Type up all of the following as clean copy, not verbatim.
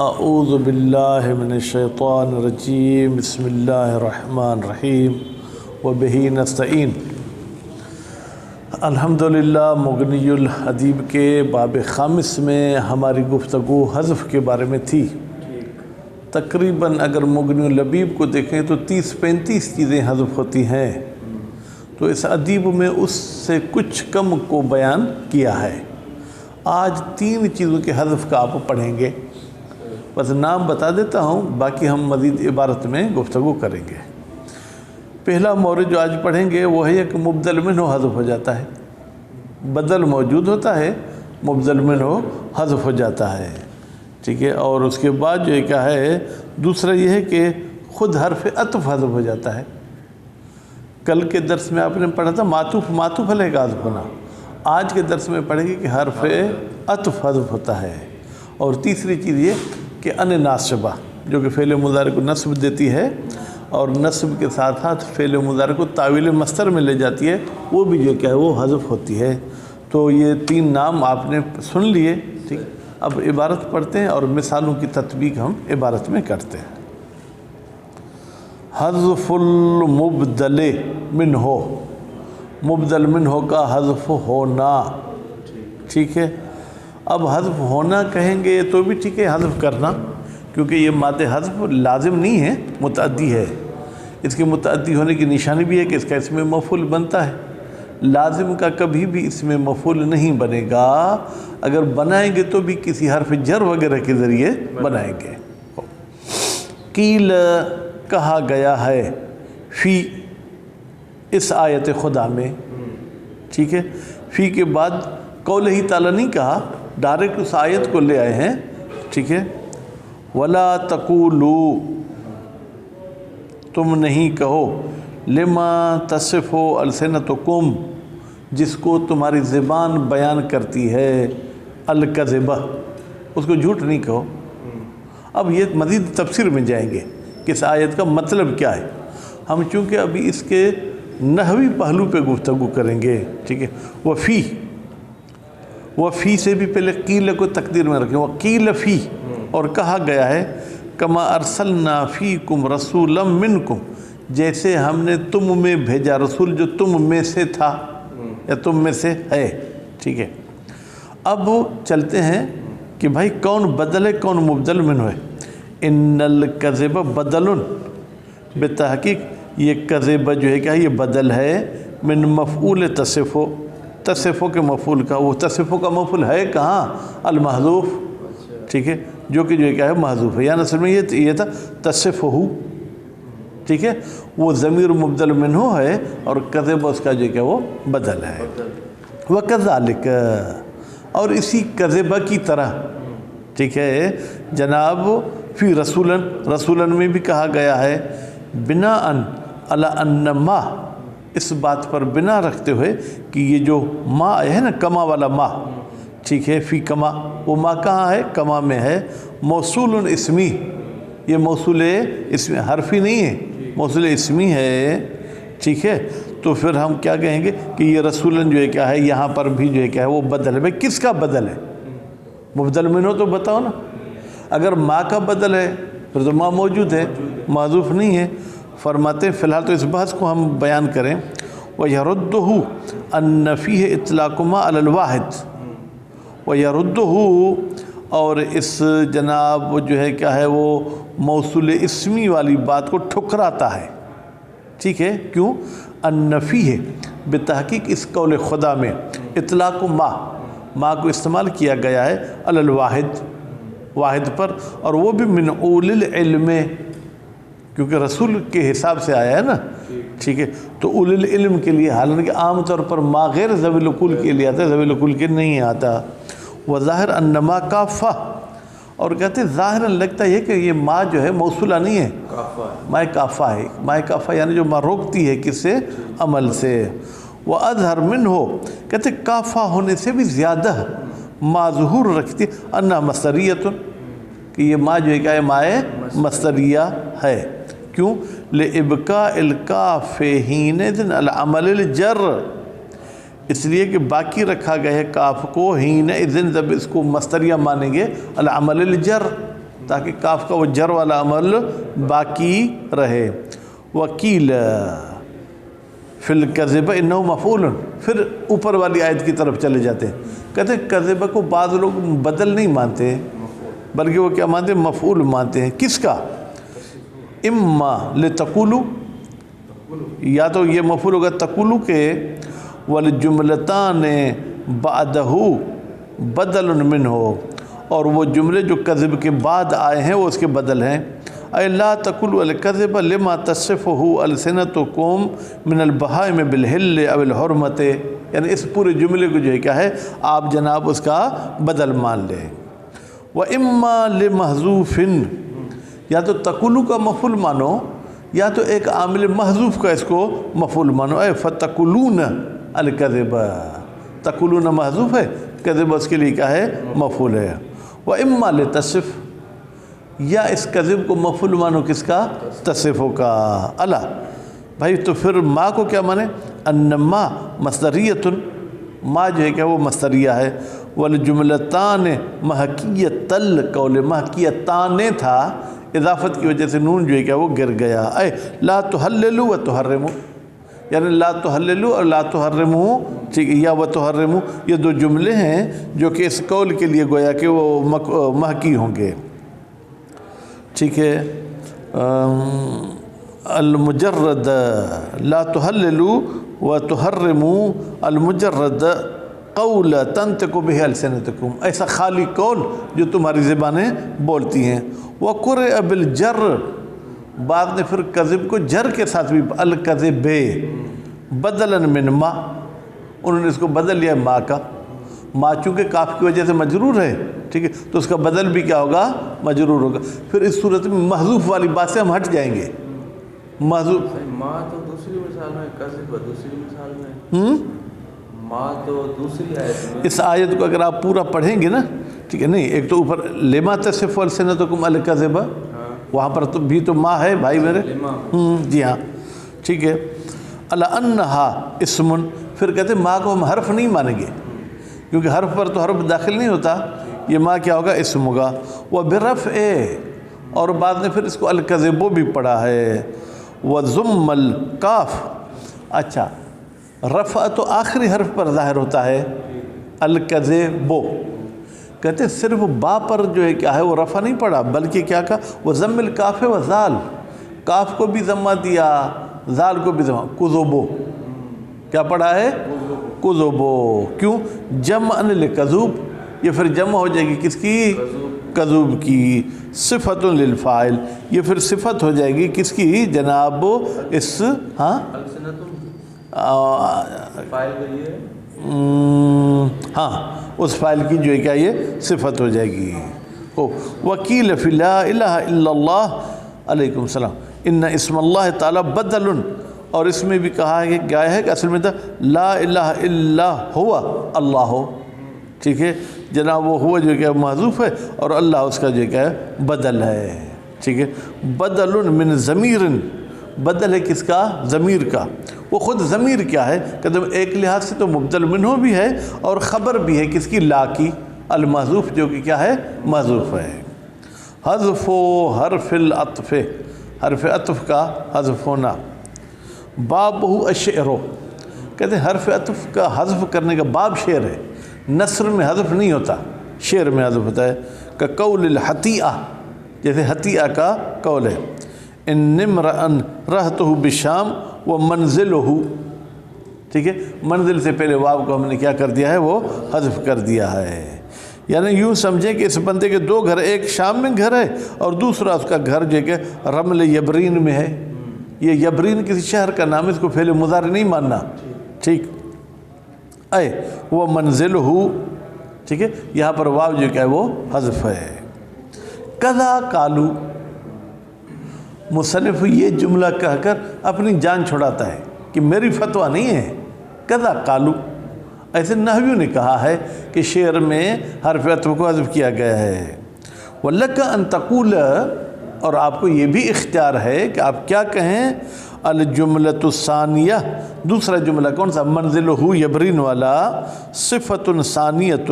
اعوذ باللہ من الشیطان الرجیم بسم اللہ الرحمن الرحیم وبہ نستعین۔ الحمدللہ مغنی الحدیب کے باب خامس میں ہماری گفتگو حذف کے بارے میں تھی۔ تقریباً اگر مغنی اللبیب کو دیکھیں تو 30-35 چیزیں حذف ہوتی ہیں، تو اس ادیب میں اس سے کچھ کم کو بیان کیا ہے۔ آج 3 چیزوں کے حذف کا آپ پڑھیں گے، بس نام بتا دیتا ہوں، باقی ہم مزید عبارت میں گفتگو کریں گے۔ پہلا مورد جو آج پڑھیں گے وہ ہے کہ مبدل منہ حذف ہو جاتا ہے۔ بدل موجود ہوتا ہے، مبدل منہ حذف ہو جاتا ہے، ٹھیک ہے۔ اور اس کے بعد جو کیا ہے دوسرا یہ ہے کہ خود حرف عطف حذف ہو جاتا ہے۔ کل کے درس میں آپ نے پڑھا تھا معطوف علیہ کا حذف ہونا، آج کے درس میں پڑھیں گے کہ حرف عطف حذف ہوتا ہے۔ اور تیسری چیز یہ کہ ان ناصبہ جو کہ فعل مضارع کو نصب دیتی ہے اور نصب کے ساتھ ساتھ فعل مضارع کو تاویل مصدر میں لے جاتی ہے، وہ بھی جو کیا ہے وہ حذف ہوتی ہے۔ تو یہ 3 نام آپ نے سن لیے، ٹھیک۔ اب عبارت پڑھتے ہیں اور مثالوں کی تطبیق ہم عبارت میں کرتے ہیں۔ حذف المبدل منہ، مبدل منہ کا حذف ہونا، ٹھیک ہے۔ اب حذف ہونا کہیں گے تو بھی ٹھیک ہے، حذف کرنا، کیونکہ یہ ماد حذف لازم نہیں ہے، متعدی ہے۔ اس کے متعدی ہونے کی نشانی بھی ہے کہ اس کا اسم مفعول بنتا ہے۔ لازم کا کبھی بھی اسم مفعول نہیں بنے گا، اگر بنائیں گے تو بھی کسی حرف جر وغیرہ کے ذریعے بنائیں گے۔ قیل کہا گیا ہے، فی اس آیت خدا میں، ٹھیک ہے۔ فی کے بعد قول ہی تعالیٰ نہیں کہا، ڈائریکٹ اس آیت کو لے آئے ہیں، ٹھیک ہے۔ وَلَا تَقُولُوا تم نہیں کہو، لما تصف السنتکم جس کو تمہاری زبان بیان کرتی ہے، الکذبہ اس کو جھوٹ نہیں کہو۔ اب یہ مزید تفسیر میں جائیں گے کہ اس آیت کا مطلب کیا ہے۔ ہم چونکہ ابھی اس کے نحوی پہلو پہ گفتگو کریں گے، ٹھیک ہے۔ وفی سے بھی پہلے قیل کو تقدیر میں رکھیں، وقیل فی، اور کہا گیا ہے کما ارسلنا فیکم رسولا منکم جیسے ہم نے تم میں بھیجا رسول جو تم میں سے تھا یا تم میں سے ہے، ٹھیک ہے۔ اب چلتے ہیں کہ بھائی کون بدل ہے کون مبدل منہ ہے۔ ان الکذب بدل، بتحقیق یہ کذب جو ہے کیا یہ بدل ہے من مفعول تصفو، تصفو کے مفعول کا۔ وہ تصفو کا مفعول ہے کہاں؟ المحذوف، ٹھیک ہے، جو کہ جو کیا ہے محذوف ہے، یعنی اصل میں یہ تھا تصفہو، ٹھیک ہے۔ وہ ضمیر مبدل منہ ہے اور کذب اس کا جو کہ وہ بدل ہے۔ وکذالک، اور اسی کذبہ کی طرح، ٹھیک ہے جناب، فی رسولن میں بھی کہا گیا ہے، بناء علی ان ما، اس بات پر بنا رکھتے ہوئے کہ یہ جو ما ہے نا کما والا ما، ٹھیک ہے، فی کما، وہ ما کہاں ہے؟ کما میں ہے۔ موصول اسمی، یہ موصول اسمی حرفی نہیں ہے، موصول اسمی ہے، ٹھیک ہے۔ تو پھر ہم کیا کہیں گے کہ یہ رسولن جو ہے کیا ہے یہاں پر بھی جو ہے کیا ہے وہ بدل ہے۔ بھائی کس کا بدل ہے؟ مبدل منہ تو بتاؤ نا۔ اگر ما کا بدل ہے پھر تو ما موجود ہے، معذوف نہیں ہے۔ فرماتے فی الحال تو اس بحث کو ہم بیان کریں۔ وَيَرُدُّهُ أَنَّ فِيهِ إِطْلَاقُ مَا عَلَى الْوَاحِدِ، وَيَرُدُّهُ، اور اس جناب جو ہے کیا ہے وہ موصول اسمی والی بات کو ٹھکراتا ہے، ٹھیک ہے۔ کیوں؟ أَنَّ فِيهِ، بتحقیق اس قول خدا میں اطلاق ما کو استعمال کیا گیا ہے علی الواحد، واحد پر، اور وہ بھی من اول العلم، کیونکہ رسول کے حساب سے آیا ہے نا، ٹھیک ہے۔ تو اول العلم کے لیے، حالانکہ عام طور پر ما غیر ذوی العقول کے لیے آتا ہے، ذوی العقول کے نہیں آتا۔ وظاہر ان ما کافہ، اور کہتے ہیں ظاہراً لگتا ہے کہ یہ ما جو ہے موصولہ نہیں ہے، ما کافہ ہے۔ ما کافہ یعنی جو ما روکتی ہے کس سے؟ عمل سے۔ وَأَظْهَرْ مِنْهُ، کہتے ہیں کافہ ہونے سے بھی زیادہ ما ظہور رکھتی انہا مصدریۃ، کہ یہ ما جو ہے کیا ہے ما مصدریہ ہے۔ کیوں؟ لِإِبْقَاءِ الْكَافِ حِينَئِذٍ عَلَى عَمَلِ الْجَرِّ، اس لیے کہ باقی رکھا گیا ہے کاف کو، حین اذن، جب اس کو مصدریہ مانیں گے، العمل الجر، تاکہ کاف کا وہ جر والا عمل باقی رہے۔ وکیل فی الکذب انہ مفعول، پھر اوپر والی آیت کی طرف چلے جاتے ہیں، کہتے ہیں کذب کو بعض لوگ بدل نہیں مانتے بلکہ وہ کیا مانتے ہیں؟ مفعول مانتے ہیں۔ کس کا؟ اما لتقولو، یا تو یہ مفعول ہوگا تقولو کے، والجملتان بعدہ بدل منہ، اور وہ جملے جو کذب کے بعد آئے ہیں وہ اس کے بدل ہیں۔ اے لا تقولوا الکذب لما تصفہ السنتکم من البہائم بالحل او الحرمت، یعنی اس پورے جملے کو جو ہے کیا ہے آپ جناب اس کا بدل مان لیں۔ وَإِمَّا لِمَحْذُوفٍ، یا تو تقولو کا مفعول مانو یا تو ایک عامل محذوف کا اس کو مفعول مانو۔ اے فَتَقُولُونَ الکذب، تقولون محذوف ہے، کذب اس کے لیے کیا ہے؟ مفعول ہے۔ وَإِمَّا لِتَصِفْ، یا اس کذب کو مفعول مانو کس کا؟ تصفو کا۔ اللہ بھائی تو پھر ما کو کیا مانے؟ ان ما مصدریۃ، ما جو ہے کیا وہ مصدریہ ہے۔ والجملتان محکیۃ القول، محکیتان تھا، اضافت کی وجہ سے نون جو ہے کیا وہ گر گیا۔ اے لا تحللوا وتحرموا، یعنی لا تحللوا اور لا تحرموا، ٹھیک ہے، یا وتحرموا، یہ دو جملے ہیں جو کہ اس قول کے لیے گویا کہ وہ محکی ہوں گے، ٹھیک ہے۔ المجرد لا تحللوا وتحرموا المجرد قول تنطق به السنتکم، ایسا خالی قول جو تمہاری زبانیں بولتی ہیں۔ وقرئ بالجر، بعد نے پھر کذب کو جر کے ساتھ بھی، الکذب بدلا من ما، انہوں نے اس کو بدل لیا ما کا، ما چونکہ کاف کی وجہ سے مجرور ہے، ٹھیک ہے، تو اس کا بدل بھی کیا ہوگا؟ مجرور ہوگا۔ پھر اس صورت میں محذوف والی بات سے ہم ہٹ جائیں گے۔ محذوف ما تو دوسری مثال میں، کذب دوسری مثال میں، ما تو دوسری آیت میں۔ اس آیت کو اگر آپ پورا پڑھیں گے نا، ٹھیک ہے، نہیں ایک تو اوپر لما تصف السنتکم الکذب، وہاں پر تو بھی تو ما ہے بھائی میرے، جی ہاں، ٹھیک ہے۔ لأنہا اسم، پھر کہتے ہیں ما کو ہم حرف نہیں مانیں گے کیونکہ حرف پر تو حرف داخل نہیں ہوتا، یہ ما کیا ہوگا؟ اسم ہوگا۔ وبرفع، اور بعد نے پھر اس کو الکذب بھی پڑھا ہے۔ وضم الکاف، اچھا رفع تو آخری حرف پر ظاہر ہوتا ہے، الکذب، کہتے ہیں صرف با پر جو ہے کیا ہے وہ رفع نہیں پڑھا بلکہ کیا کہا؟ وضم الکاف و ذال، کاف کو بھی ضمہ دیا، ذال کو بھی ضمہ، کذبو، کیا پڑھا ہے؟ کذبو، کیوں؟ جمع للکذوب، یہ پھر جمع ہو جائے گی کس کی؟ کذوب کی۔ صفت للفاعل، یہ پھر صفت ہو جائے گی کس کی جناب؟ اس ہاں ہاں اس فائل کی جو ہے کیا یہ صفت ہو جائے گی۔ وکیل فی لا الہ الا اللہ، علیکم السلام، ان اسم اللہ تعالی بدل، اور اس میں بھی کہا ہے کہ کیا ہے کہ اصل میں تھا لا الہ الا ہوا اللہ، ٹھیک ہے جناب، وہ ہوا جو کہ محذوف ہے اور اللہ اس کا جو کہ بدل ہے، ٹھیک ہے۔ بدل من ضمیر، بدل ہے کس کا؟ ضمیر کا۔ وہ خود ضمیر کیا ہے؟ کہ ایک لحاظ سے تو مبدل منہ بھی ہے اور خبر بھی ہے کس کی؟ لا کی، المحذوف جو کہ کیا ہے؟ محذوف ہے۔ حذف حرف العطف، حرف عطف کا حذف ہونا۔ بابہ الشعر، کہتے ہیں حرف عطف کا حذف کرنے کا باب شعر ہے، نثر میں حذف نہیں ہوتا، شعر میں حذف ہوتا ہے۔ کہ قول الحطیئہ، جیسے حطیئہ کا قول ہے، ان امرأ رہتہ بالشام ومنزلہ، ٹھیک ہے، منزل سے پہلے واو کو ہم نے کیا کر دیا ہے؟ وہ حذف کر دیا ہے۔ یعنی یوں سمجھیں کہ اس بندے کے دو گھر، ایک شام میں گھر ہے اور دوسرا اس کا گھر جو کہ رمل یبرین میں ہے۔ یہ یبرین کسی شہر کا نام ہے، اس کو فعل مضارع نہیں ماننا، ٹھیک۔ اے وہ منزل ہو، ٹھیک ہے، یہاں پر واو جو کہ ہے وہ حذف ہے۔ کذا قالو، مصنف یہ جملہ کہہ کر اپنی جان چھڑاتا ہے کہ میری فتویٰ نہیں ہے، کذا قالو، ایسے نحویوں نے کہا ہے کہ شعر میں حرف عطف کو حذف کیا گیا ہے۔ وَلَكَ أَن تَقُولَ، اور آپ کو یہ بھی اختیار ہے کہ آپ کیا کہیں؟ الجملۃ الثانیہ، دوسرا جملہ کون سا؟ منزلہ یبرین والا، صفت ثانیۃ،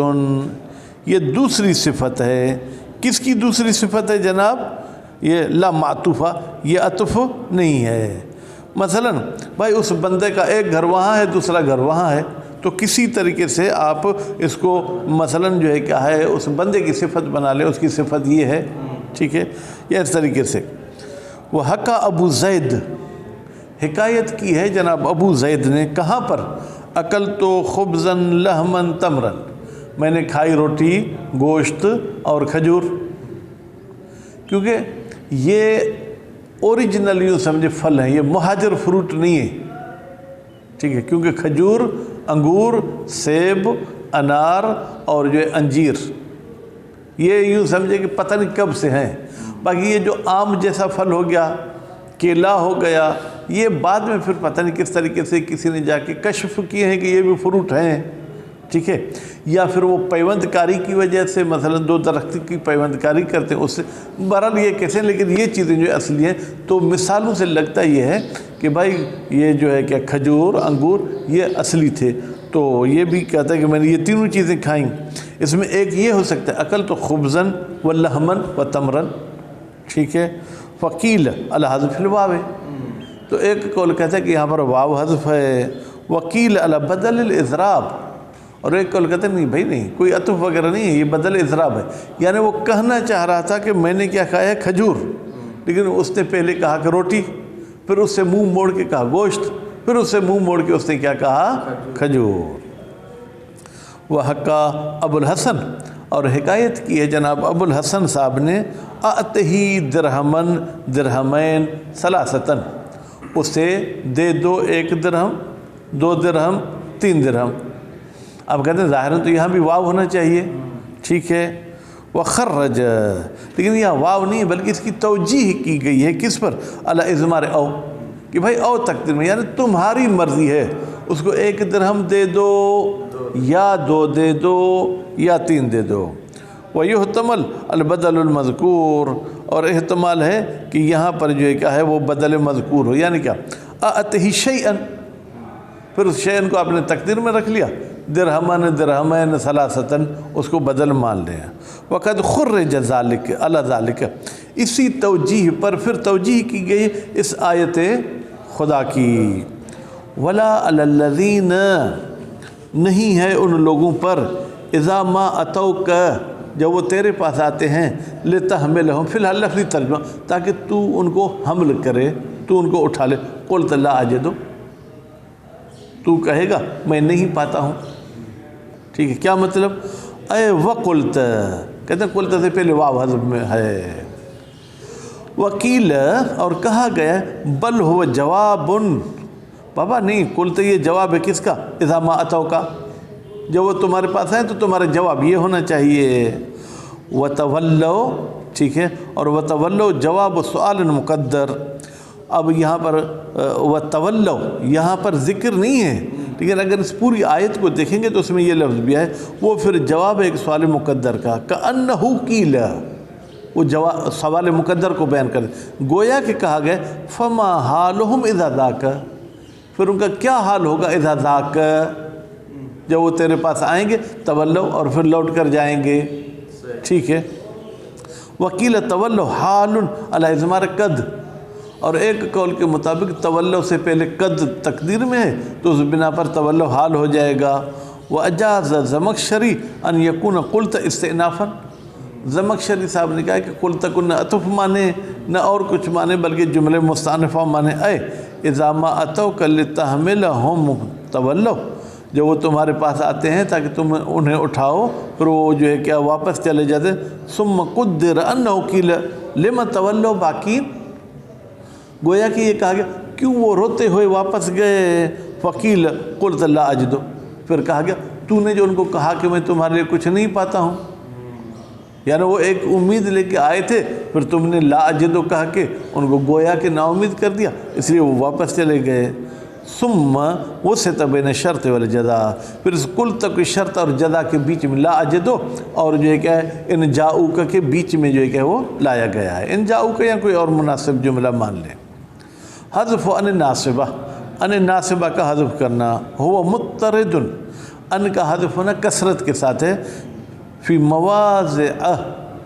یہ دوسری صفت ہے۔ کس کی دوسری صفت ہے جناب؟ یہ لا معطوفہ، یہ عطف نہیں ہے۔ مثلا بھائی اس بندے کا ایک گھر وہاں ہے، دوسرا گھر وہاں ہے، تو کسی طریقے سے آپ اس کو مثلا جو ہے کیا ہے اس بندے کی صفت بنا لیں، اس کی صفت یہ ہے، ٹھیک ہے، یہ اس طریقے سے۔ وہ حکا ابو زید، حکایت کی ہے جناب ابو زید نے، کہاں پر؟ اکل تو خبزن لحمن تمرن، میں نے کھائی روٹی، گوشت اور کھجور، کیونکہ یہ اوریجنل یوں سمجھے پھل ہیں، یہ مہاجر فروٹ نہیں ہے، ٹھیک ہے، کیونکہ کھجور، انگور، سیب، انار اور جو ہے انجیر، یہ یوں سمجھے کہ پتہ نہیں کب سے ہیں۔ باقی یہ جو آم جیسا پھل ہو گیا، کیلا ہو گیا، یہ بعد میں پھر پتہ نہیں کس طریقے سے کسی نے جا کے کشف کیے ہیں کہ یہ بھی فروٹ ہیں، ٹھیک ہے، یا پھر وہ پیوند کاری کی وجہ سے مثلا دو درخت کی پیوند کاری کرتے ہیں، اس سے بہرحال یہ کیسے، لیکن یہ چیزیں جو اصلی ہیں۔ تو مثالوں سے لگتا یہ ہے کہ بھائی یہ جو ہے کیا کھجور، انگور یہ اصلی تھے، تو یہ بھی کہتا ہے کہ میں نے یہ تینوں چیزیں کھائیں۔ اس میں ایک یہ ہو سکتا ہے اکل تو خبزن و لحمن و تمرن، ٹھیک ہے، وکیل علی حذف الواو، تو ایک قول کہتا ہے کہ یہاں پر واو حذف ہے، وکیل علی بدل الاضراب، اور ایک قول کہتا ہے نہیں بھائی نہیں، کوئی عطف وغیرہ نہیں ہے، یہ بدل اضراب ہے، یعنی وہ کہنا چاہ رہا تھا کہ میں نے کیا کھایا ہے؟ کھجور، لیکن اس نے پہلے کہا کہ روٹی، پھر اس سے منہ موڑ کے کہا گوشت، پھر اس سے منہ موڑ کے اس نے کیا کہا؟ کھجور۔ وحکا ابو الحسن، اور حکایت کی ہے جناب ابو الحسن صاحب نے، اعطہی درہمن درہمین ثلاثتن، اسے دے دو 1 درہم، 2 درہم، 3 درہم۔ اب کہتے ہیں ظاہراً تو یہاں بھی واو ہونا چاہیے، ٹھیک ہے، وخرج، لیکن یہاں واو نہیں بلکہ اس کی توجیح کی گئی ہے کس پر؟ علی اضمار او، کہ بھائی او تقدیر میں، یعنی تمہاری مرضی ہے، اس کو 1 درہم دے دو یا 2 دے دو یا 3 دے دو۔ وَيُحْتَمَلْ الْبَدَلُ الْمَذْكُورُ، اور احتمال ہے کہ یہاں پر جو ہے کیا ہے وہ بدل مذکور ہو، یعنی کیا؟ اَأْتِهِ شَيْئًا، پھر اس شیئن کو آپ نے تقدیر میں رکھ لیا، درہمن درہمین ثلاثتاً، اس کو بدل مان لیا۔ وَقَدْ خُرِّجَ ذَلِكَ عَلَى ذَلِكَ، اسی توجیح پر پھر توجیح کی گئی اس آیت خدا کی۔ وَلَا عَلَى الَّذِينَ، نہیں ہے ان لوگوں پر، اذا ما اتوک، جب وہ تیرے پاس آتے ہیں، لتحملہم، فی الحال لفظی ترجمہ، تاکہ تو ان کو حمل کرے، تو ان کو اٹھا لے، قلت لا اجد، تو کہے گا میں نہیں پاتا ہوں، ٹھیک ہے، کیا مطلب؟ اے وقلت، کہتے ہیں قلت سے پہلے واو حذف میں ہے۔ وکیل، اور کہا گیا بل ہوا جواب، بابا نہیں، قلت یہ جواب ہے کس کا؟ اذا ما اتوکا، جب وہ تمہارے پاس آئیں تو تمہارا جواب یہ ہونا چاہیے۔ وَتَوَلَّوْا، ٹھیک ہے، اور وَتَوَلَّوْا جواب سؤال مقدر۔ اب یہاں پر وَتَوَلَّوْا یہاں پر ذکر نہیں ہے، لیکن اگر اس پوری آیت کو دیکھیں گے تو اس میں یہ لفظ بھی ہے، وہ پھر جواب ہے ایک سوال مقدر کا، كَأَنَّهُ قِيلَ، وہ جواب سوال مقدر کو بیان کر، گویا کہ کہا گیا فَمَا حَالُهُمْ إِذَا ذَاكَ، پھر ان کا کیا حال ہوگا اذا ذاک، جب وہ تیرے پاس آئیں گے، تولو، اور پھر لوٹ کر جائیں گے، ٹھیک ہے۔ وکیل تولو حال علی اضمار قد، اور ایک قول کے مطابق تولو سے پہلے قد تقدیر میں ہے تو اس بنا پر تولو حال ہو جائے گا۔ وَأَجَازَ زَمَخْشَرِي أَنْ يَكُونَ قُلْتَ اسْتِئْنَافًا، زمخشری صاحب نے کہا کہ قلت کو نہ عطف مانے نہ اور کچھ مانے بلکہ جملے مستأنفہ مانے، اے اذا ما اتوک لتحملہم تولو، جب وہ تمہارے پاس آتے ہیں تاکہ تم انہیں اٹھاؤ، پھر وہ جو ہے کیا واپس چلے جاتے ہیں، ثم قدر انہ قیل لما تولوا باکین، گویا کہ یہ کہا گیا کیوں وہ روتے ہوئے واپس گئے، فقیل قلت لا اجد، پھر کہا گیا تو نے جو ان کو کہا کہ میں تمہارے لیے کچھ نہیں پاتا ہوں، یعنی وہ ایک امید لے کے آئے تھے، پھر تم نے لا اجدو کہا کہ ان کو گویا کہ نا امید کر دیا، اس لیے وہ واپس چلے گئے۔ ثم وسط بین شرط والجزا، پھر اس کل تک شرط اور جزا کے بیچ میں لا اجدو اور جو ہے کیا ہے ان جاؤکا کے بیچ میں جو ہے کہ وہ لایا گیا ہے، ان جاؤکا یا کوئی اور مناسب جملہ مان لیں۔ حذف ان ناصبہ، ان ناصبہ کا حذف کرنا، ہوا مترد، ان کا حذف ہونا کثرت کے ساتھ ہے، فی مواضع